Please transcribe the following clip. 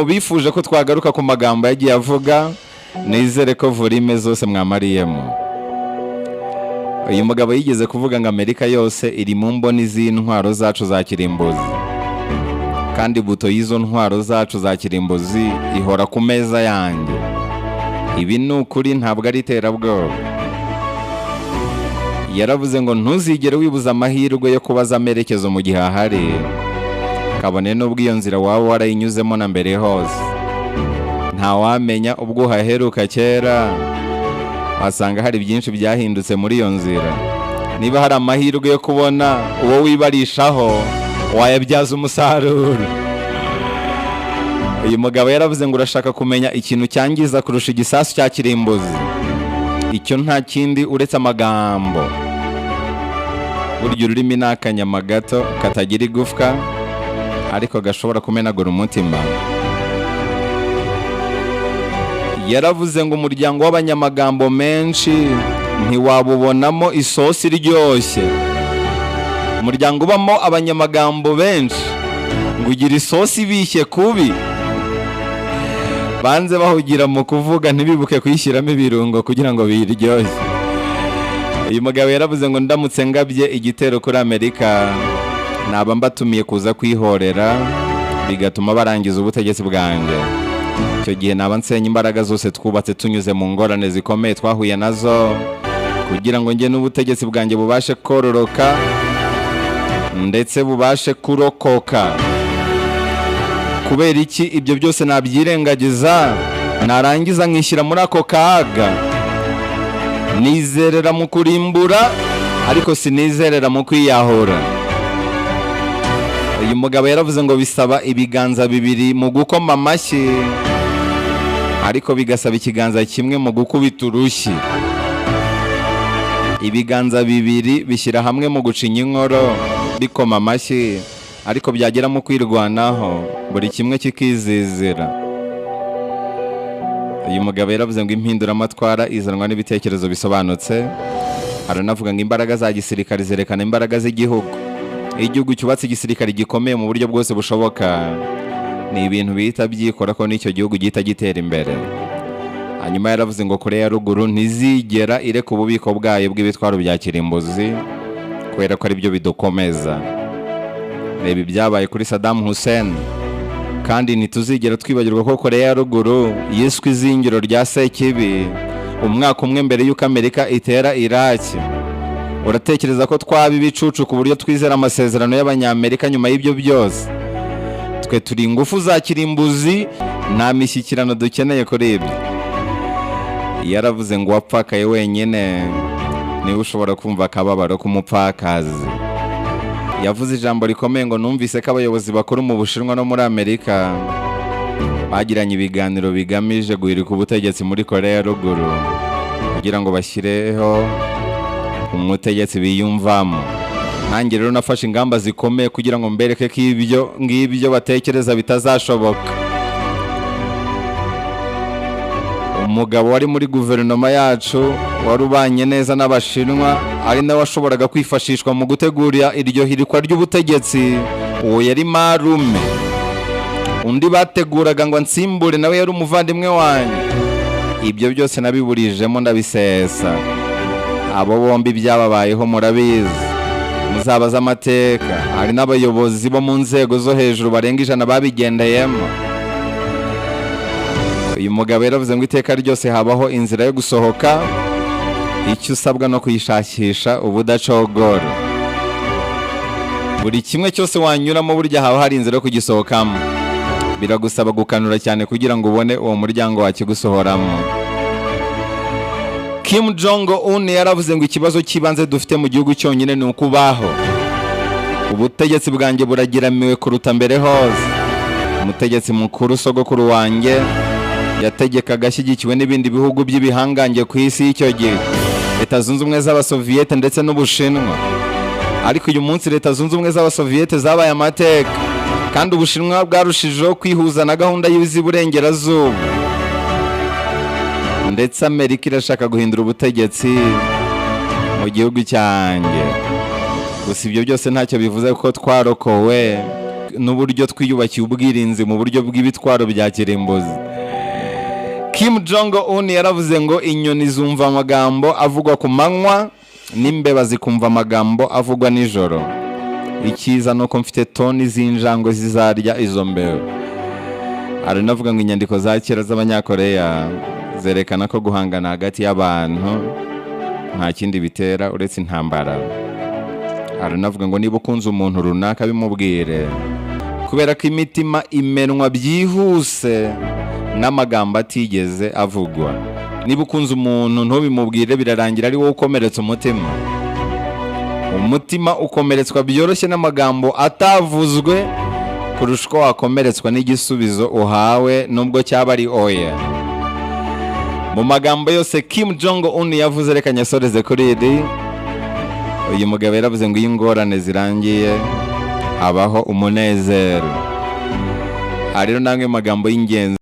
bifuje ko twagaruka ku magambo yagiye avuga, nizere ko volume zose mwamariyemo. Uyu mugabo yigeze kuvuga ngo Amerika yose iri mu mboni z'intwaro zacu za kirimbuzi, kandi buto y'izo ntwaro zacu za kirimbuzi ihora ku meza yanjye. Ibi ni ukuri, ntabwo ari iterabwoba. Yaravuze ngo ntuzigere wibuza amahirwe yo kubaza amerekezo mu gihe ahari, kabone n'ubwo iyo nzira waba warayinyuzemo na mbere hose. Ntawamenya ubwo uhaheruka kera, wasanga hari byinshi byahindutse muri iyo nzira. Niba hari amahirwe yo kubona uwo wibarishaho, wayabyaza umusaruro. Uyu mugabo yaravuze ngo urashaka kumenya ikintu cyangiza kurusha igisasu cya kirimbuzi, icyo nta kindi uretse amagambo. Burya ururimi ni akanyama gato katagira igufwa, ariko gashobora kumenagura umutima. Yaravuze ngo umuryango w'abanyamagambo menshi ntiwabubonamo isosi iryoshye. Umuryango ubamo abanyamagambo benshi ngo ugira isosi ibishye kubi. Banze bahugira mu kuvuga, ntibibuke kuyishyiramo ibirungo kugira ngo biryoshye. Uyu mugabo yaravuze ngo ndamutse ngabye igitero kuri Amerika, naba mbatumiye kuza kwihorera, bigatuma barangiza ubutegetsi bwanjye. Icyo gihe naba nsenya imbaraga zose twubatse tunyuze mu ngorane zikomeye twahuye nazo, kugira ngo njye n'ubutegetsi bwanjye bubashe kororoka ndetse bubashe kurokoka. Kubera iki ibyo byose nabyirengagiza, narangiza nkishyira muri ako kaga? Nizerera mu kurimbura, ariko sinizerera mu kwiyahura. Uyu mugabo yaravuze ngo bisaba ibiganza bibiri mu gukoma amashyi, ariko bigasaba ikiganza kimwe mu gukubita urushyi. Ibiganza bibiri bishyira hamwe mu gucinya inkoro bikoma amashyi, ariko byagera mu kwirwanaho buri kimwe kikizizira. Uyu mugabo yaravuze ngo impinduramatwara izanwa n'ibitekerezo bisobanutse. Aranavuga ngo imbaraga za gisirikare zerekana imbaraga z'igihugu. Igihugu cyubatse igisirikare gikomeye mu buryo bwose bushoboka, ni ibintu bihita byikora ko n'icyo gihugu gihita gitera imbere. Hanyuma yaravuze ngo Korea ya Ruguru ntizigera ireka ububiko bwayo bw'ibitwaro bya kirimbuzi, kubera ko ari byo bidukomeza. Reba ibyabaye kuri Saddam Hussein, kandi ntituzigera twibagirwa ko Korea ya Ruguru yiswe izingiro rya Sekibi umwaka umwe mbere y'uko Amerika itera Iraki. Uratekereza ko twaba ibicucu ku buryo twizera amasezerano y'Abanyamerika nyuma y'ibyo byose? Twe turi ingufu za kirimbuzi, nta mishyikirano dukeneye kuri ibyo. Yaravuze ngo wapfakaye wenyine niwe ushobora kumva akababaro k'umupfakazi. Yavuze ijambo rikomeye ngo numvise ko abayobozi bakuru mu Bushinwa no muri Amerika bagiranye ibiganiro bigamije guhirika ubutegetsi muri Korea ya Ruguru, kugira ngo bashyireho umutegetsi biyumvamo. Nanjye rero nafashe ingamba zikomeye kugira ngo mbereke ko ibyo ngibyo batekereza bitazashoboka. Umugabo wari muri guverinoma yacu wari ubanye neza n'Abashinwa, ari nawe washoboraga kwifashishwa mu gutegura iryo hirikwa ry'ubutegetsi, uwo yari marume. Undi bateguraga ngo nsimbure nawe yari umuvandimwe wanjye. Ibyo byose nabiburijemo ndabisesa. Abo bombi byababayeho murabizi, muzabaza amateka. Hari n'abayobozi bo mu nzego zo hejuru barenga 100 babigendeyemo. Uyu mugabo yaravuze ngo iteka ryose habaho inzira yo gusohoka, icyo usabwa no kuyishakisha ubudacogora. Buri kimwe cyose wanyuramo burya haba hari inzira yo kugisohokamo. Biragusaba gukanura cyane kugira ngo ubone uwo muryango wakigusohoramo. Kim Jong-un yaravuze ngo ikibazo cy'ibanze dufite mu gihugu cyonyine ni ukubaho. Ubutegetsi bwanjye buragiramiwe kuruta mbere hose. Umutegetsi mukuru sogokuru wanjye yategekaga ashyigikiwe n'ibindi bihugu by'ibihangange ku isi y'icyo gihe, Leta Zunze Ubumwe z'Abasoviyete ndetse n'Ubushinwa. Ariko uyu munsi Leta Zunze Ubumwe z'Abasoviyete zabaye amateka, kandi Ubushinwa bwarushijeho kwihuza na gahunda y'Iburengerazuba. Ndetse Amerika irashaka guhindura ubutegetsi mu gihugu cyanjye. Gusa ibyo byose ntacyo bivuze ko twarokowe n'uburyo twiyubakiye ubwirinzi mu buryo bw'ibitwaro bya kirimbuzi. Kim Jong-un yaravuze ngo inyoni zumva amagambo avugwa ku manywa n'imbeba zikumva amagambo avugwa nijoro. Icyiza nuko mfite toni z'injangwe zizarya izo mbeba. Aranavuga ngo inyandiko za kera z'Abanyakoreya zerekana ko guhangana hagati y'abantu nta kindi bitera uretse intambara. Aranavuga ngo niba ukunze umuntu runaka bimubwire, kubera ko imitima imenwa byihuse n'amagambo atigeze avugwa. Niba ukunze umuntu ntubimubwire, birarangira ari wowe ukomeretse umutima. Umutima ukomeretswa byoroshye n'amagambo atavuzwe kurusha uko wakomeretswa n'igisubizo uhawe nubwo cyaba ari oya. Mu magambo yose Kim Jong-un yavuze, reka nyasoreze kuri iri. Uyu mugabo yaravuze ngo iyo ingorane zirangiye habaho umunezero. Ari rero namwe magambo y'ingenzi